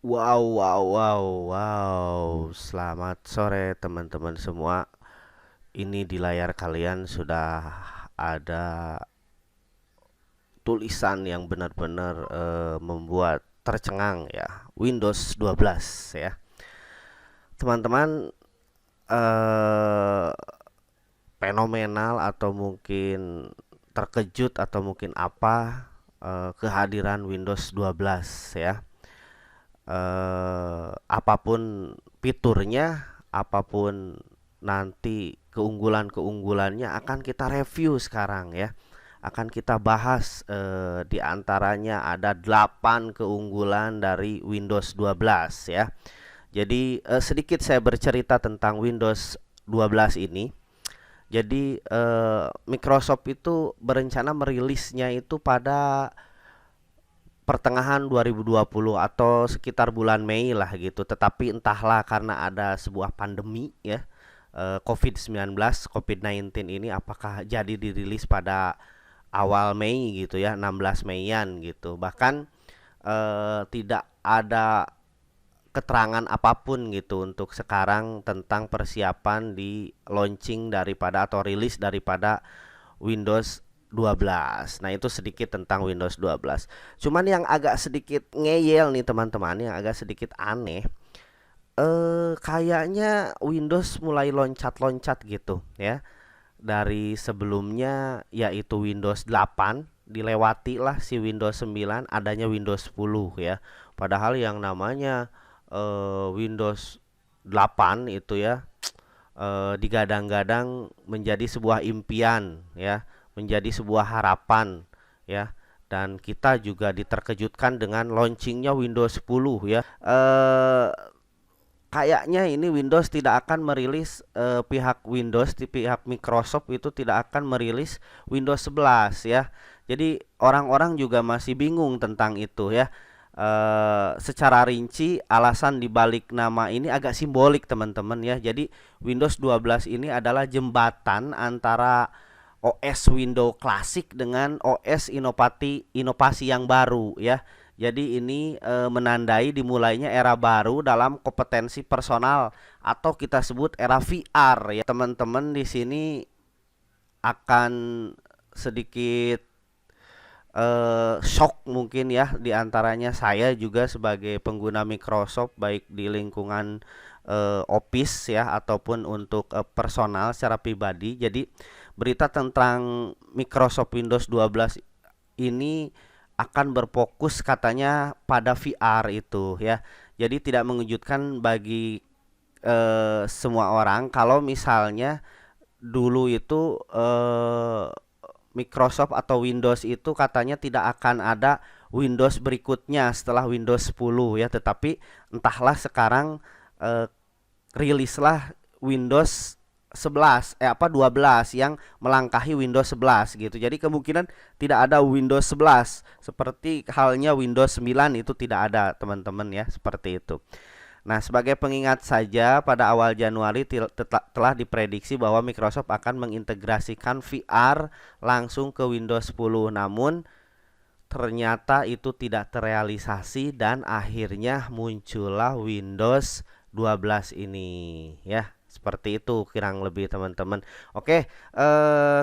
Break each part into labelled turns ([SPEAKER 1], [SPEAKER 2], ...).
[SPEAKER 1] Wow, wow, wow, wow. Selamat sore teman-teman semua. Ini di layar kalian sudah ada tulisan yang benar-benar membuat tercengang ya. Windows 12 ya. Teman-teman, eh fenomenal atau mungkin terkejut atau mungkin apa kehadiran Windows 12 ya. Apapun fiturnya, apapun nanti keunggulan-keunggulannya akan kita review sekarang ya. Akan kita bahas di antaranya ada 8 keunggulan dari Windows 12 ya. Jadi sedikit saya bercerita tentang Windows 12 ini. Jadi Microsoft itu berencana merilisnya itu pada pertengahan 2020 atau sekitar bulan Mei lah gitu. Tetapi entahlah karena ada sebuah pandemi ya, COVID-19, COVID-19 ini apakah jadi dirilis pada awal Mei gitu ya, 16 Meian gitu. Bahkan tidak ada keterangan apapun gitu untuk sekarang tentang persiapan di launching daripada atau rilis daripada Windows 12. Nah, itu sedikit tentang Windows 12. Cuman yang agak sedikit ngeyel nih teman-teman, yang agak sedikit aneh, kayaknya Windows mulai loncat-loncat gitu ya. Dari sebelumnya yaitu Windows 8, dilewati lah si Windows 9, adanya Windows 10 ya. Padahal yang namanya Windows 8 itu ya digadang-gadang menjadi sebuah impian ya, menjadi sebuah harapan ya. Dan kita juga diterkejutkan dengan launchingnya Windows 10 ya. Kayaknya ini Windows tidak akan merilis pihak Windows di pihak Microsoft itu tidak akan merilis Windows 11 ya. Jadi orang-orang juga masih bingung tentang itu ya. Secara rinci alasan dibalik nama ini agak simbolik teman-teman ya. Jadi Windows 12 ini adalah jembatan antara OS Windows klasik dengan OS inovasi yang baru ya. Jadi ini menandai dimulainya era baru dalam kompetensi personal atau kita sebut era VR ya. Teman-teman di sini akan sedikit shock mungkin ya, diantaranya saya juga sebagai pengguna Microsoft baik di lingkungan Office ya ataupun untuk personal secara pribadi. Jadi berita tentang Microsoft Windows 12 ini akan berfokus katanya pada VR itu ya. Jadi tidak mengejutkan bagi semua orang kalau misalnya dulu itu Microsoft atau Windows itu katanya tidak akan ada Windows berikutnya setelah Windows 10 ya, tetapi entahlah sekarang eh, rilislah Windows 11 12 yang melangkahi Windows 11 gitu. Jadi kemungkinan tidak ada Windows 11 seperti halnya Windows 9 itu tidak ada teman-teman ya, seperti itu. Nah, sebagai pengingat saja, pada awal Januari telah diprediksi bahwa Microsoft akan mengintegrasikan VR langsung ke Windows 10. Namun, ternyata itu tidak terrealisasi dan akhirnya muncullah Windows 12 ini. Ya, seperti itu kurang lebih teman-teman. Oke,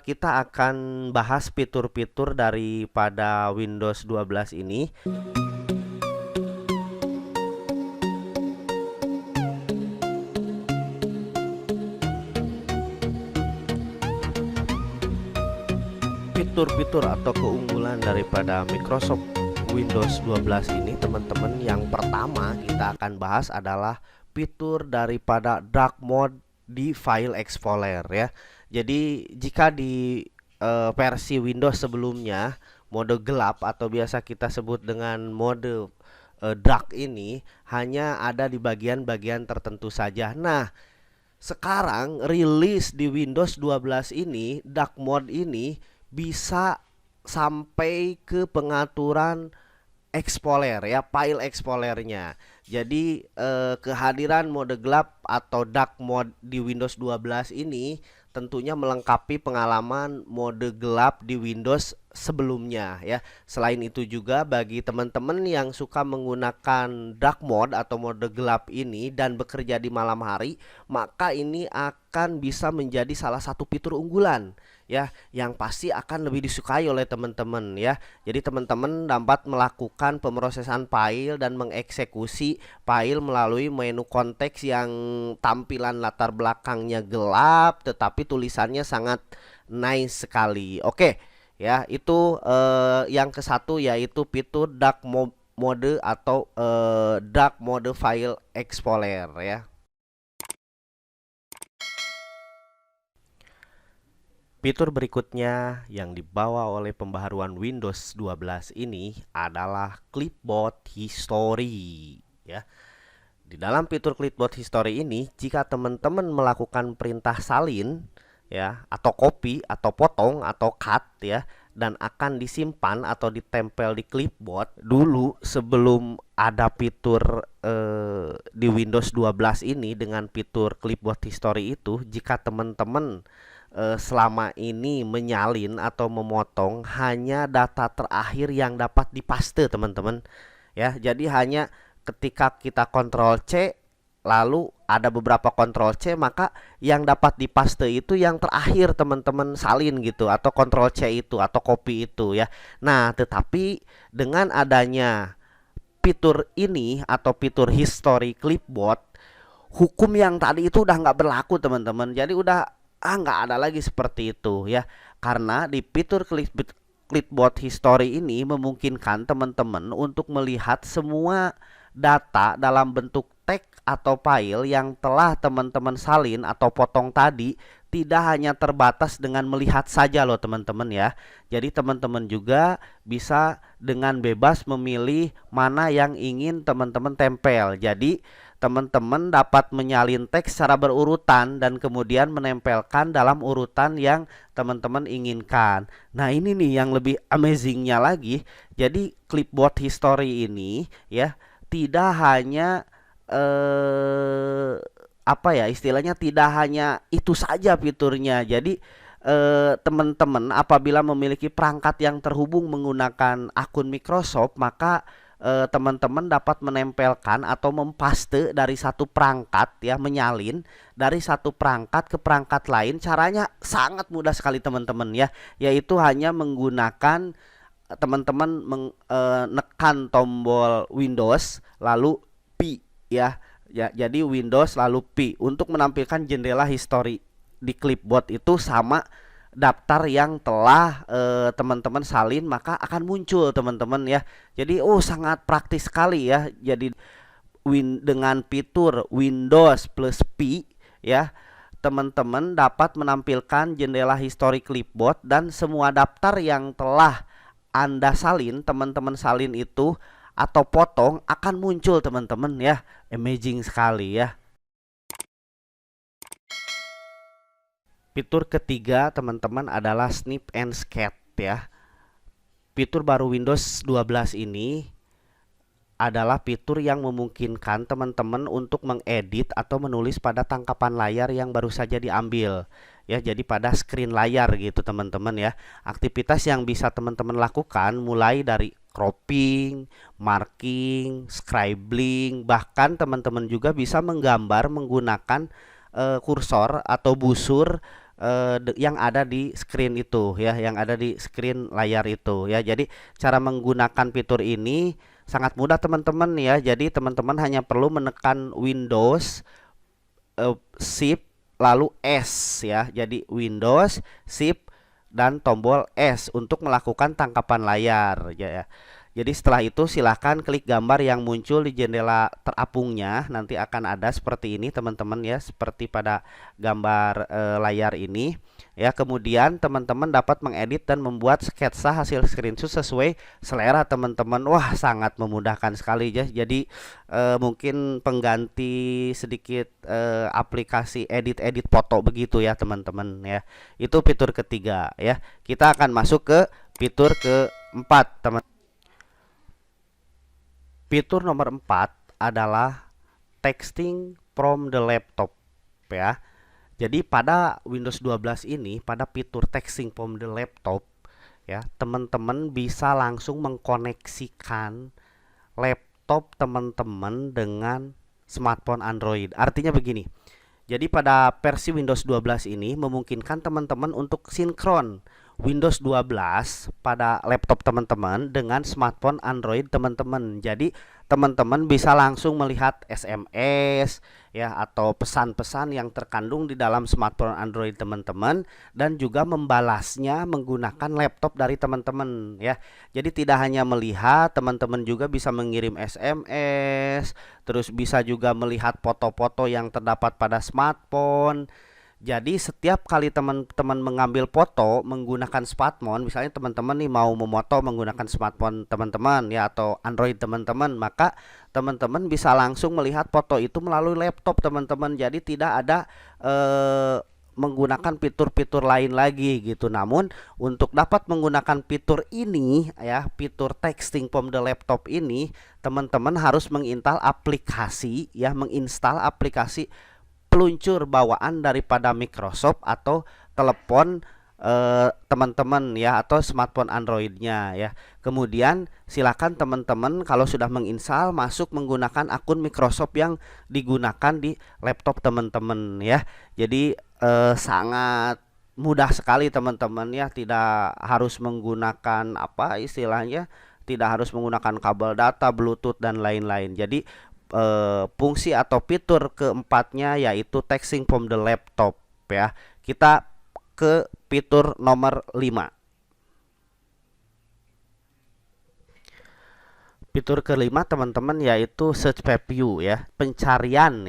[SPEAKER 1] kita akan bahas fitur-fitur daripada Windows 12 ini. Fitur-fitur atau keunggulan daripada Microsoft Windows 12 ini teman-teman, yang pertama kita akan bahas adalah fitur daripada dark mode di file explorer ya. Jadi jika di versi Windows sebelumnya mode gelap atau biasa kita sebut dengan mode dark ini hanya ada di bagian-bagian tertentu saja. Nah, sekarang rilis di Windows 12 ini, dark mode ini bisa sampai ke pengaturan Explorer ya, file Explorernya. Jadi kehadiran mode gelap atau dark mode di Windows 12 ini tentunya melengkapi pengalaman mode gelap di Windows sebelumnya ya. Selain itu juga bagi teman-teman yang suka menggunakan dark mode atau mode gelap ini dan bekerja di malam hari, maka ini akan bisa menjadi salah satu fitur unggulan ya, yang pasti akan lebih disukai oleh teman-teman ya. Jadi teman-teman dapat melakukan pemrosesan file dan mengeksekusi file melalui menu konteks yang tampilan latar belakangnya gelap tetapi tulisannya sangat nice sekali. Oke. Ya, itu yang ke satu yaitu fitur mode atau dark mode file explorer ya. Fitur berikutnya yang dibawa oleh pembaharuan Windows 12 ini adalah Clipboard History ya. Di dalam fitur Clipboard History ini, jika teman-teman melakukan perintah salin ya, atau copy atau potong atau cut ya, dan akan disimpan atau ditempel di clipboard dulu sebelum ada fitur di Windows 12 ini dengan fitur Clipboard History itu, jika teman-teman selama ini menyalin atau memotong hanya data terakhir yang dapat dipaste teman-teman ya. Jadi hanya ketika kita Ctrl C lalu ada beberapa Ctrl C, maka yang dapat dipaste itu yang terakhir teman-teman salin gitu, atau Ctrl C itu atau copy itu ya. Nah, tetapi dengan adanya fitur ini atau fitur history clipboard, hukum yang tadi itu udah nggak berlaku teman-teman. Jadi udah nggak ada lagi seperti itu ya, karena di fitur clipboard history ini memungkinkan teman-teman untuk melihat semua data dalam bentuk teks atau file yang telah teman-teman salin atau potong tadi, tidak hanya terbatas dengan melihat saja loh teman-teman ya. Jadi teman-teman juga bisa dengan bebas memilih mana yang ingin teman-teman tempel. Jadi teman-teman dapat menyalin teks secara berurutan dan kemudian menempelkan dalam urutan yang teman-teman inginkan. Nah, ini nih yang lebih amazingnya lagi. Jadi clipboard history ini ya tidak hanya apa ya istilahnya, tidak hanya itu saja fiturnya. Jadi teman-teman apabila memiliki perangkat yang terhubung menggunakan akun Microsoft, maka teman-teman dapat menempelkan atau mempaste dari satu perangkat ya, menyalin dari satu perangkat ke perangkat lain. Caranya sangat mudah sekali teman-teman ya, yaitu hanya menggunakan teman-teman menekan tombol Windows lalu P ya. Ya, jadi Windows lalu P untuk menampilkan jendela history di clipboard itu sama daftar yang telah teman-teman salin, maka akan muncul teman-teman ya. Jadi sangat praktis sekali ya. Jadi dengan fitur Windows plus P ya, teman-teman dapat menampilkan jendela history clipboard dan semua daftar yang telah Anda salin, teman-teman salin itu atau potong akan muncul teman-teman ya. Amazing sekali ya. Fitur ketiga teman-teman adalah snip and scat ya. Fitur baru Windows 12 ini adalah fitur yang memungkinkan teman-teman untuk mengedit atau menulis pada tangkapan layar yang baru saja diambil ya, jadi pada screen layar gitu teman-teman ya. Aktivitas yang bisa teman-teman lakukan mulai dari cropping, marking, scribbling, bahkan teman-teman juga bisa menggambar menggunakan kursor atau busur yang ada di screen itu ya, yang ada di screen layar itu ya. Jadi cara menggunakan fitur ini sangat mudah teman-teman ya. Jadi teman-teman hanya perlu menekan Windows Shift lalu S ya. Jadi Windows Shift dan tombol S untuk melakukan tangkapan layar ya. Jadi setelah itu silahkan klik gambar yang muncul di jendela terapungnya. Nanti akan ada seperti ini teman-teman ya, seperti pada gambar layar ini ya. Kemudian teman-teman dapat mengedit dan membuat sketsa hasil screenshot sesuai selera teman-teman. Wah, sangat memudahkan sekali ya. Jadi mungkin pengganti sedikit aplikasi edit-edit foto begitu ya teman-teman ya. Itu fitur ketiga ya. Kita akan masuk ke fitur keempat teman. Fitur nomor 4 adalah texting from the laptop ya. Jadi pada Windows 12 ini, pada fitur texting from the laptop ya, teman-teman bisa langsung mengkoneksikan laptop teman-teman dengan smartphone Android. Artinya begini. Jadi pada versi Windows 12 ini memungkinkan teman-teman untuk sinkron Windows 12 pada laptop teman-teman dengan smartphone Android teman-teman. Jadi teman-teman bisa langsung melihat SMS ya atau pesan-pesan yang terkandung di dalam smartphone Android teman-teman dan juga membalasnya menggunakan laptop dari teman-teman ya. Jadi tidak hanya melihat, teman-teman juga bisa mengirim SMS, terus bisa juga melihat foto-foto yang terdapat pada smartphone. Jadi setiap kali teman-teman mengambil foto menggunakan smartphone, misalnya teman-teman nih mau memoto menggunakan smartphone teman-teman ya atau Android teman-teman, maka teman-teman bisa langsung melihat foto itu melalui laptop teman-teman. Jadi tidak ada menggunakan fitur-fitur lain lagi gitu. Namun untuk dapat menggunakan fitur ini ya, fitur texting from the laptop ini, teman-teman harus menginstal aplikasi ya, menginstal aplikasi peluncur bawaan daripada Microsoft atau telepon teman-teman ya atau smartphone Androidnya ya. Kemudian silakan teman-teman kalau sudah menginstal masuk menggunakan akun Microsoft yang digunakan di laptop teman-teman ya. Jadi sangat mudah sekali teman-teman ya, tidak harus menggunakan apa istilahnya, tidak harus menggunakan kabel data, Bluetooth dan lain-lain. Jadi fungsi atau fitur keempatnya yaitu texting from the laptop ya. Kita ke fitur nomor 5. Fitur kelima teman-teman yaitu search preview ya, pencarian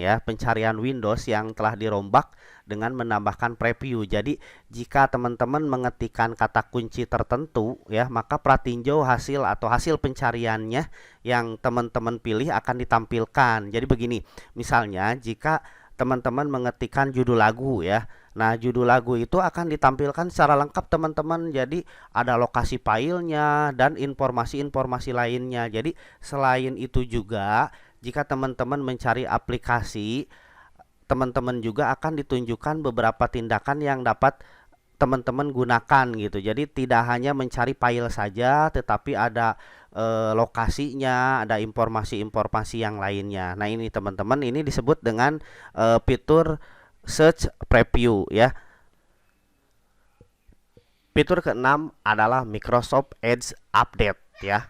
[SPEAKER 1] Windows yang telah dirombak dengan menambahkan preview. Jadi jika teman-teman mengetikkan kata kunci tertentu ya, maka pratinjau hasil atau hasil pencariannya yang teman-teman pilih akan ditampilkan. Jadi begini, misalnya jika teman-teman mengetikkan judul lagu ya. Nah, judul lagu itu akan ditampilkan secara lengkap teman-teman. Jadi ada lokasi filenya dan informasi-informasi lainnya. Jadi selain itu juga jika teman-teman mencari aplikasi, teman-teman juga akan ditunjukkan beberapa tindakan yang dapat teman-teman gunakan gitu. Jadi tidak hanya mencari file saja, tetapi ada lokasinya, ada informasi-informasi yang lainnya. Nah, ini teman-teman, ini disebut dengan fitur search preview ya. Fitur keenam adalah Microsoft Edge Update ya.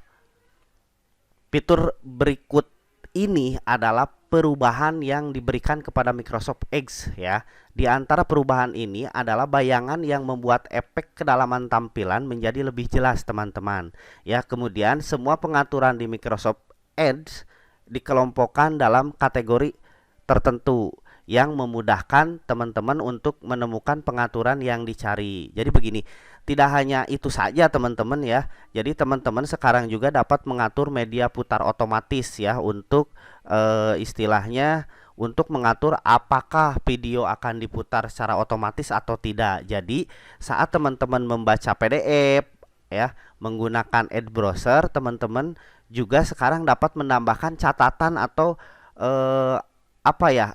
[SPEAKER 1] Fitur berikut ini adalah perubahan yang diberikan kepada Microsoft Edge ya. Di antara perubahan ini adalah bayangan yang membuat efek kedalaman tampilan menjadi lebih jelas teman-teman. Ya, kemudian semua pengaturan di Microsoft Edge dikelompokkan dalam kategori tertentu yang memudahkan teman-teman untuk menemukan pengaturan yang dicari. Jadi begini, tidak hanya itu saja teman-teman ya. Jadi teman-teman sekarang juga dapat mengatur media putar otomatis ya untuk istilahnya untuk mengatur apakah video akan diputar secara otomatis atau tidak. Jadi saat teman-teman membaca PDF ya menggunakan Edge browser, teman-teman juga sekarang dapat menambahkan catatan atau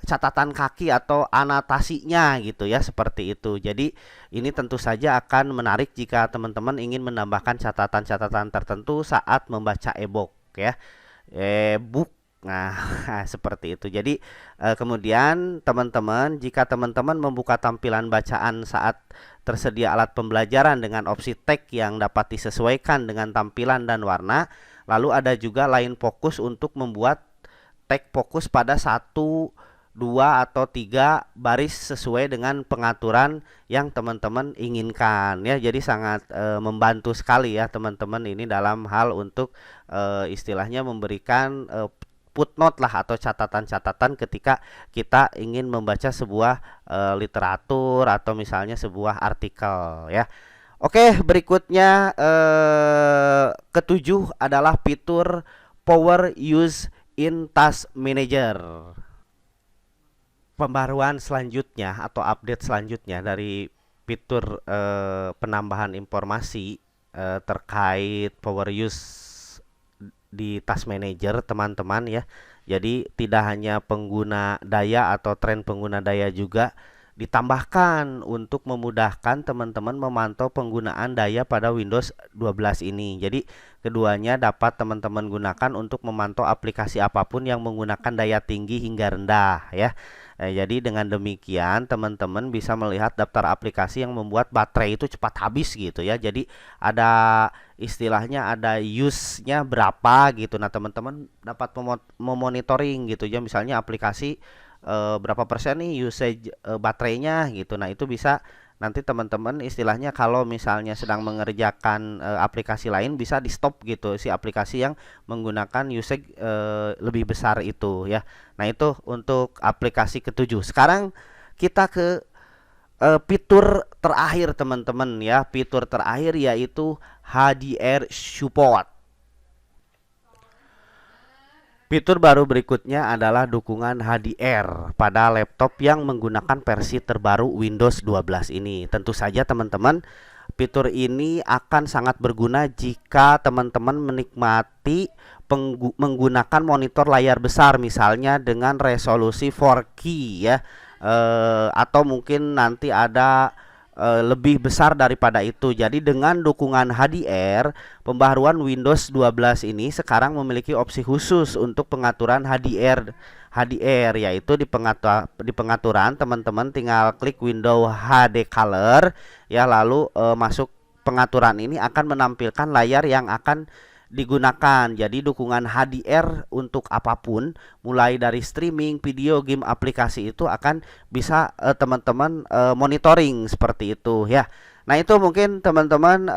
[SPEAKER 1] catatan kaki atau anotasinya gitu ya, seperti itu. Jadi ini tentu saja akan menarik jika teman-teman ingin menambahkan catatan-catatan tertentu saat membaca e-book ya. E-book. Nah, seperti itu. Jadi kemudian teman-teman, jika teman-teman membuka tampilan bacaan saat tersedia alat pembelajaran dengan opsi teks yang dapat disesuaikan dengan tampilan dan warna, lalu ada juga line fokus untuk membuat teks fokus pada 1, 2 atau 3 baris sesuai dengan pengaturan yang teman-teman inginkan ya. Jadi sangat membantu sekali ya teman-teman ini dalam hal untuk istilahnya memberikan footnote lah atau catatan-catatan ketika kita ingin membaca sebuah literatur atau misalnya sebuah artikel ya. Oke, berikutnya ketujuh adalah fitur Power Use in Task Manager. Pembaruan selanjutnya atau update selanjutnya dari fitur penambahan informasi terkait power use di Task Manager teman-teman ya. Jadi tidak hanya pengguna daya atau tren pengguna daya juga ditambahkan untuk memudahkan teman-teman memantau penggunaan daya pada Windows 12 ini. Jadi keduanya dapat teman-teman gunakan untuk memantau aplikasi apapun yang menggunakan daya tinggi hingga rendah ya. Jadi dengan demikian teman-teman bisa melihat daftar aplikasi yang membuat baterai itu cepat habis gitu ya. Jadi ada istilahnya ada use-nya berapa gitu. Nah, teman-teman dapat memonitoring gitu ya. Misalnya aplikasi berapa persen nih usage baterainya gitu. Nah, itu bisa nanti teman-teman istilahnya kalau misalnya sedang mengerjakan aplikasi lain bisa di stop gitu si aplikasi yang menggunakan usage lebih besar itu ya. Nah, itu untuk aplikasi ketujuh. Sekarang kita ke fitur terakhir teman-teman ya. Fitur terakhir yaitu HDR support. Fitur baru berikutnya adalah dukungan HDR pada laptop yang menggunakan versi terbaru Windows 12 ini. Tentu saja teman-teman, fitur ini akan sangat berguna jika teman-teman menikmati menggunakan monitor layar besar misalnya dengan resolusi 4K ya. Atau mungkin nanti ada lebih besar daripada itu. Jadi dengan dukungan HDR, pembaharuan Windows 12 ini sekarang memiliki opsi khusus untuk pengaturan HDR yaitu di pengaturan teman-teman tinggal klik window HD color ya, lalu masuk pengaturan ini akan menampilkan layar yang akan digunakan. Jadi dukungan HDR untuk apapun mulai dari streaming, video, game, aplikasi itu akan bisa teman-teman monitoring seperti itu ya. Nah, itu mungkin teman-teman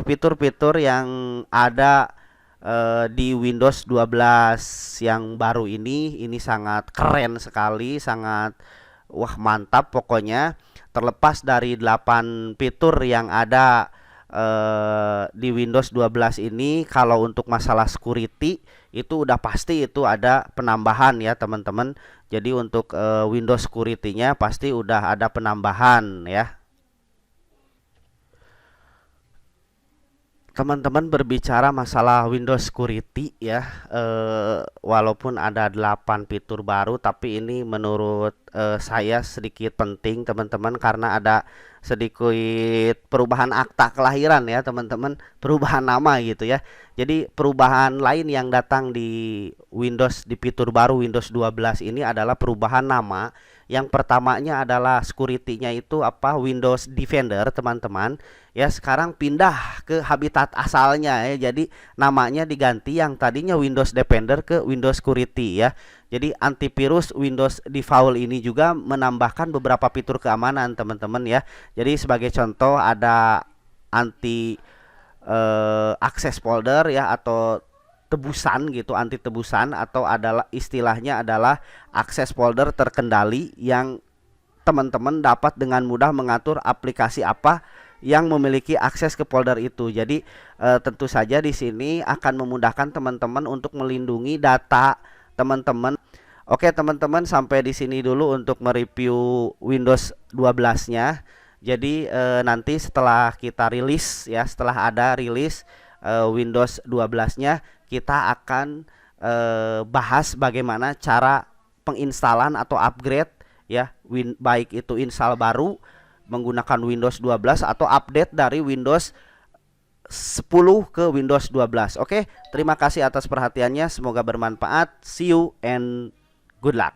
[SPEAKER 1] fitur-fitur yang ada di Windows 12 yang baru ini sangat keren sekali, sangat wah mantap pokoknya. Terlepas dari 8 fitur yang ada di Windows 12 ini, kalau untuk masalah security itu udah pasti itu ada penambahan ya teman-teman. Jadi untuk Windows security-nya pasti udah ada penambahan ya. Teman-teman berbicara masalah Windows Security ya, walaupun ada 8 fitur baru, tapi ini menurut saya sedikit penting teman-teman karena ada sedikit perubahan akta kelahiran ya teman-teman, perubahan nama gitu ya. Jadi perubahan lain yang datang di Windows di fitur baru Windows 12 ini adalah perubahan nama. Yang pertamanya adalah security-nya itu apa? Windows Defender teman-teman. Ya, sekarang pindah ke habitat asalnya ya. Jadi namanya diganti yang tadinya Windows Defender ke Windows Security ya. Jadi antivirus Windows Default ini juga menambahkan beberapa fitur keamanan teman-teman ya. Jadi sebagai contoh ada anti access folder ya, atau tebusan gitu, anti tebusan, atau adalah istilahnya adalah akses folder terkendali yang teman-teman dapat dengan mudah mengatur aplikasi apa yang memiliki akses ke folder itu. Jadi tentu saja di sini akan memudahkan teman-teman untuk melindungi data teman-teman. Oke teman-teman, sampai di sini dulu untuk mereview Windows 12-nya. Jadi nanti setelah kita rilis ya, setelah ada rilis Windows 12-nya, kita akan bahas bagaimana cara penginstalan atau upgrade ya, baik itu install baru menggunakan Windows 12 atau update dari Windows 10 ke Windows 12. Oke, terima kasih atas perhatiannya, semoga bermanfaat. See you and good luck.